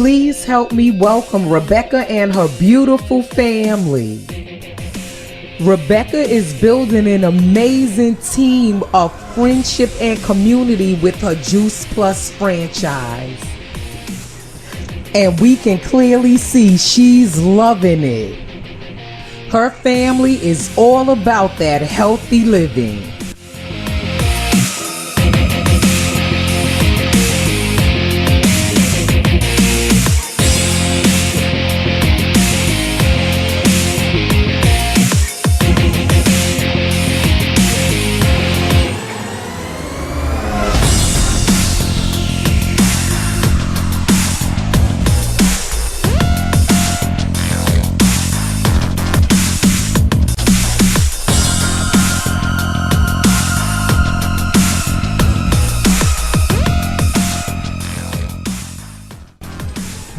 Please help me welcome Rebecca and her beautiful family. Rebecca is building an amazing team of friendship and community with her Juice Plus franchise. And we can clearly see she's loving it. Her family is all about that healthy living.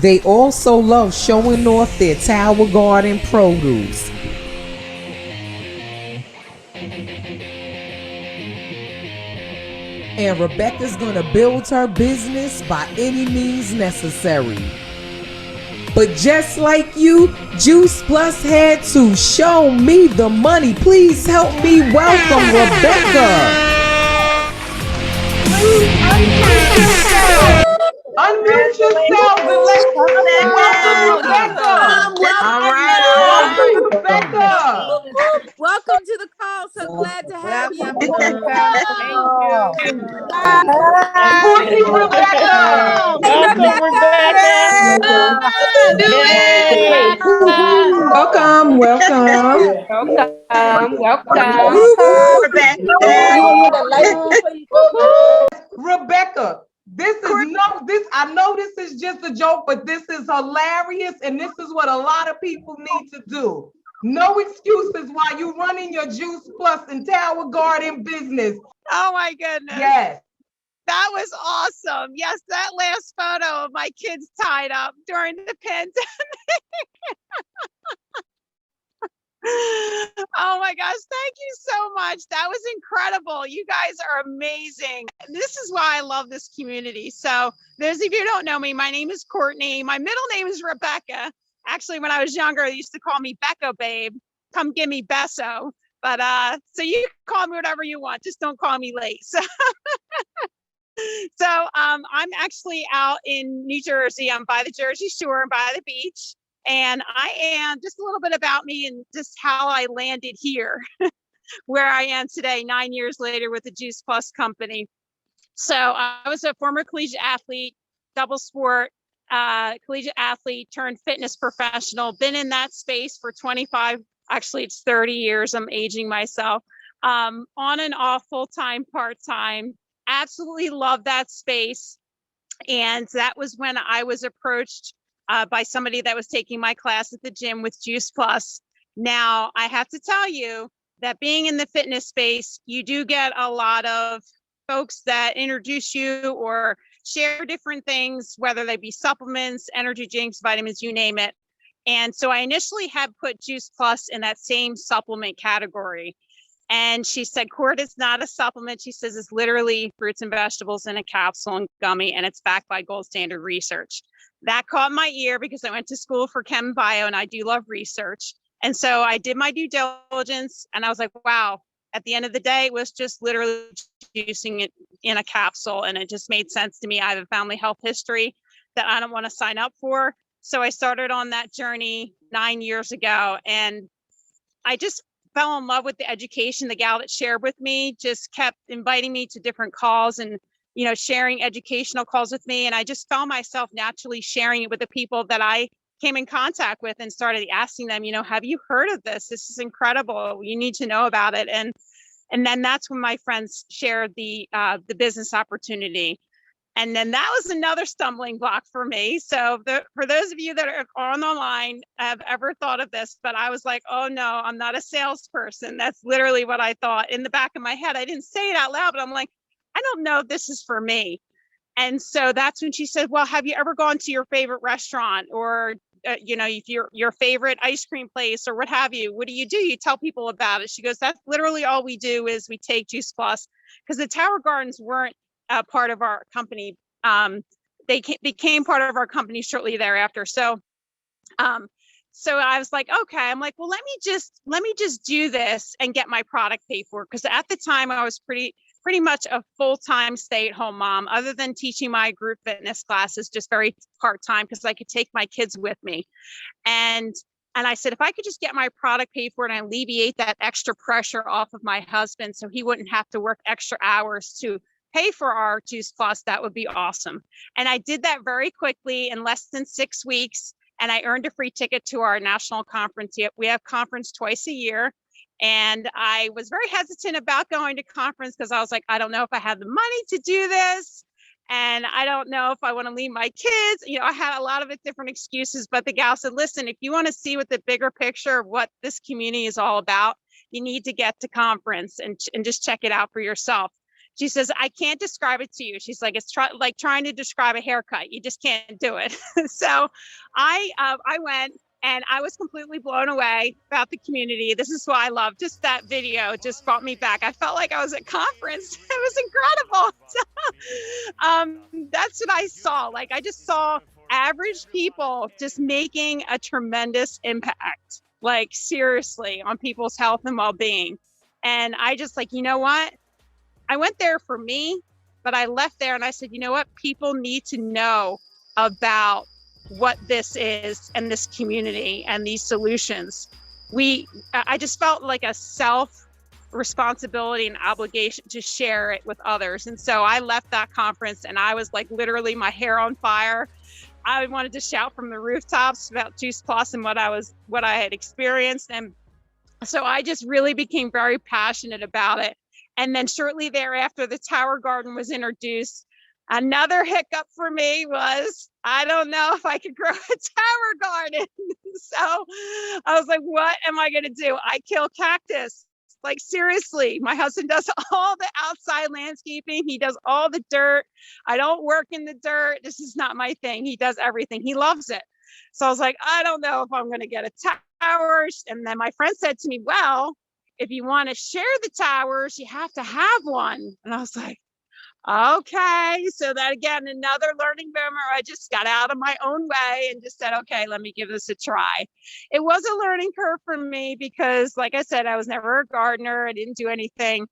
They also love showing off their Tower Garden produce. And Rebecca's gonna build her business by any means necessary. But just like you, Juice Plus had to show me the money. Please help me welcome Rebecca. Unmute yourself and let's welcome Rebecca. All right. Welcome, Rebecca. Welcome to the call. So glad to have you. Thank you. Courtney Rebecca. Hey, Rebecca. Rebecca, I know this is just a joke, but this is hilarious, and this is what a lot of people need to do. No excuses while you running your Juice Plus and Tower Garden business. Oh my goodness. Yes. That was awesome. Yes, that last photo of my kids tied up during the pandemic. Oh my gosh, thank you so much. That was incredible. You guys are amazing. This is why I love this community. So those of you who don't know me, my name is Courtney. My middle name is Rebecca. Actually, when I was younger, they used to call me Becca Babe. Come give me Besso. But so you can call me whatever you want. Just don't call me late. So I'm actually out in New Jersey. I'm by the Jersey Shore and by the beach. And I am, just a little bit about me and just how I landed here, where I am today, 9 years later with the Juice Plus company. So I was a former collegiate athlete, double sport, collegiate athlete turned fitness professional, been in that space for 25, actually it's 30 years, I'm aging myself, on and off, full-time, part-time, absolutely love that space. And that was when I was approached by somebody that was taking my class at the gym with Juice Plus. Now, I have to tell you that being in the fitness space, you do get a lot of folks that introduce you or share different things, whether they be supplements, energy drinks, vitamins, you name it. And so I initially had put Juice Plus in that same supplement category. And she said, Court, it's not a supplement. She says it's literally fruits and vegetables in a capsule and gummy, and it's backed by gold standard research. That caught my ear because I went to school for chem bio and I do love research. And so I did my due diligence and I was like, wow, at the end of the day, it was just literally juicing it in a capsule. And it just made sense to me. I have a family health history that I don't want to sign up for. So I started on that journey 9 years ago, and I just fell in love with the education. The gal that shared with me just kept inviting me to different calls and, you know, sharing educational calls with me. And I just found myself naturally sharing it with the people that I came in contact with and started asking them, you know, have you heard of this? This is incredible. You need to know about it. And then that's when my friends shared the business opportunity. And then that was another stumbling block for me. So for those of you that are on the line, have ever thought of this, but I was like, oh no, I'm not a salesperson. That's literally what I thought in the back of my head. I didn't say it out loud, but I'm like, I don't know if this is for me. And so that's when she said, well, have you ever gone to your favorite restaurant or, you know, if your favorite ice cream place or what have you? What do? You tell people about it. She goes, that's literally all we do is we take Juice Plus, because the Tower Gardens weren't part of our company became part of our company shortly thereafter. So so I was like, okay, I'm like, well, let me just do this and get my product paid for. Because at the time I was pretty much a full-time stay-at-home mom, other than teaching my group fitness classes, just very part-time because I could take my kids with me. And I said, if I could just get my product paid for and alleviate that extra pressure off of my husband so he wouldn't have to work extra hours to pay for our Juice Plus, that would be awesome. And I did that very quickly in less than 6 weeks. And I earned a free ticket to our national conference. We have conference twice a year. And I was very hesitant about going to conference because I was like, I don't know if I have the money to do this. And I don't know if I want to leave my kids. You know, I had a lot of different excuses, but the gal said, listen, if you want to see what the bigger picture of what this community is all about, you need to get to conference and just check it out for yourself. She says, I can't describe it to you. She's like, it's like trying to describe a haircut. You just can't do it. So I went. And I was completely blown away about the community. This is what I love. Just that video just brought me back. I felt like I was at conference. It was incredible. That's what I saw. Like, I just saw average people just making a tremendous impact, like seriously, on people's health and well-being. And I just like, you know what? I went there for me, but I left there and I said, you know what? People need to know about what this is and this community and these solutions. I just felt like a self responsibility and obligation to share it with others. And so I left that conference and I was like literally my hair on fire. I wanted to shout from the rooftops about Juice Plus and what I had experienced. And so I just really became very passionate about it. And then shortly thereafter, the Tower Garden was introduced. Another hiccup for me was, I don't know if I could grow a tower garden. So I was like, what am I going to do? I kill cactus. Like, seriously, my husband does all the outside landscaping. He does all the dirt. I don't work in the dirt. This is not my thing. He does everything. He loves it. So I was like, I don't know if I'm going to get a tower. And then my friend said to me, well, if you want to share the towers, you have to have one. And I was like, okay. So that, again, another learning moment. I just got out of my own way and just said, okay, let me give this a try. It was a learning curve for me because, like I said, I was never a gardener. I didn't do anything,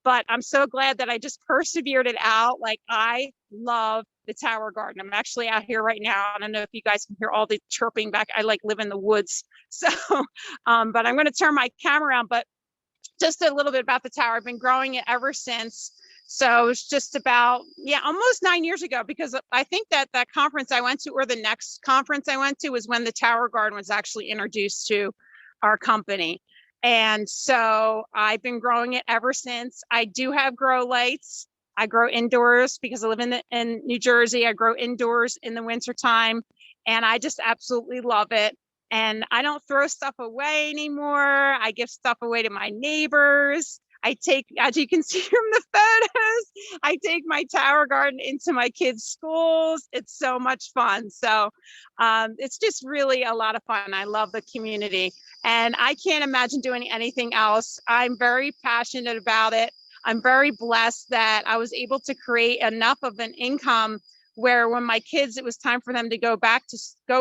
but I'm so glad that I just persevered it out. Like, I love the Tower Garden. I'm actually out here right now. I don't know if you guys can hear all the chirping back. I like live in the woods. So, but I'm going to turn my camera around, but just a little bit about the tower. I've been growing it ever since. So it's just about, almost 9 years ago, because I think that conference I went to, or the next conference I went to, was when the Tower Garden was actually introduced to our company. And so I've been growing it ever since. I do have grow lights. I grow indoors because I live in New Jersey. I grow indoors in the wintertime, and I just absolutely love it. And I don't throw stuff away anymore. I give stuff away to my neighbors. I take, as you can see from the photos, I take my Tower Garden into my kids' schools. It's so much fun. So it's just really a lot of fun. I love the community, and I can't imagine doing anything else. I'm very passionate about it. I'm very blessed that I was able to create enough of an income where when my kids, it was time for them to go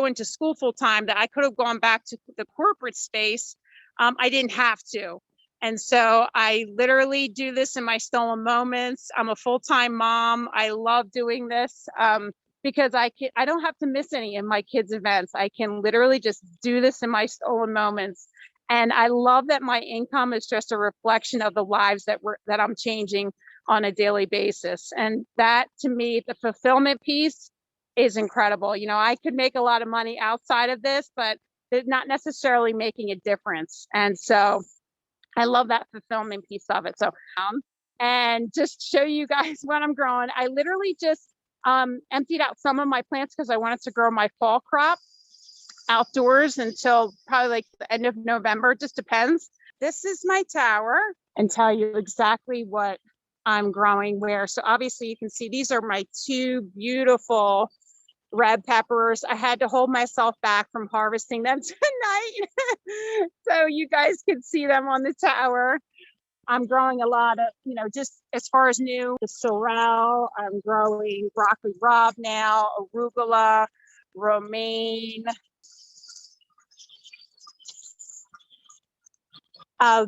into school full time, that I could have gone back to the corporate space. I didn't have to. And so I literally do this in my stolen moments. I'm a full-time mom. I love doing this because I don't have to miss any of my kids' events. I can literally just do this in my stolen moments. And I love that my income is just a reflection of the lives that I'm changing on a daily basis. And that, to me, the fulfillment piece is incredible. You know, I could make a lot of money outside of this, but it's not necessarily making a difference. And so I love that fulfillment piece of it. So, and just show you guys what I'm growing. I literally just emptied out some of my plants because I wanted to grow my fall crop outdoors until probably like the end of November. It just depends. This is my tower, and tell you exactly what I'm growing where. So obviously you can see these are my two beautiful red peppers. I had to hold myself back from harvesting them tonight so you guys could see them on the tower. I'm growing a lot of, just as far as new, the sorrel. I'm growing broccoli rabe now, arugula, romaine.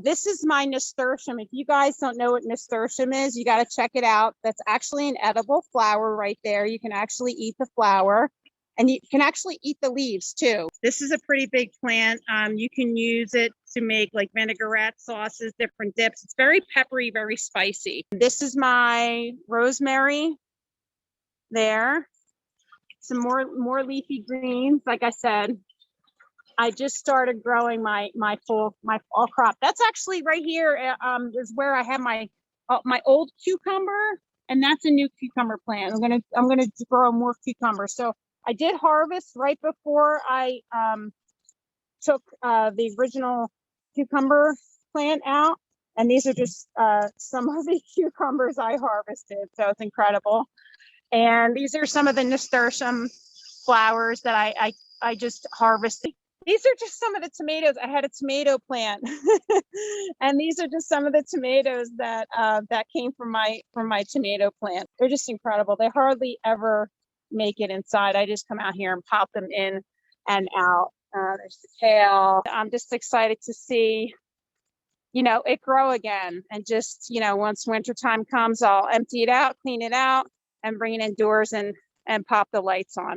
This is my nasturtium. If you guys don't know what nasturtium is, you got to check it out. That's actually an edible flower right there. You can actually eat the flower, and you can actually eat the leaves too. This is a pretty big plant. You can use it to make like vinaigrette sauces, different dips. It's very peppery, very spicy. This is my rosemary there. Some more leafy greens. Like I said, I just started growing my fall crop. That's actually right here. Is where I have my old cucumber, and that's a new cucumber plant. I'm gonna grow more cucumbers. So I did harvest right before I took the original cucumber plant out, and these are just some of the cucumbers I harvested. So it's incredible. And these are some of the nasturtium flowers that I just harvested. These are just some of the tomatoes. I had a tomato plant, and these are just some of the tomatoes that came from my tomato plant. They're just incredible. They hardly ever make it inside. I just come out here and pop them in and out. There's the kale. I'm just excited to see, it grow again. And just, once wintertime comes, I'll empty it out, clean it out, and bring it indoors and pop the lights on.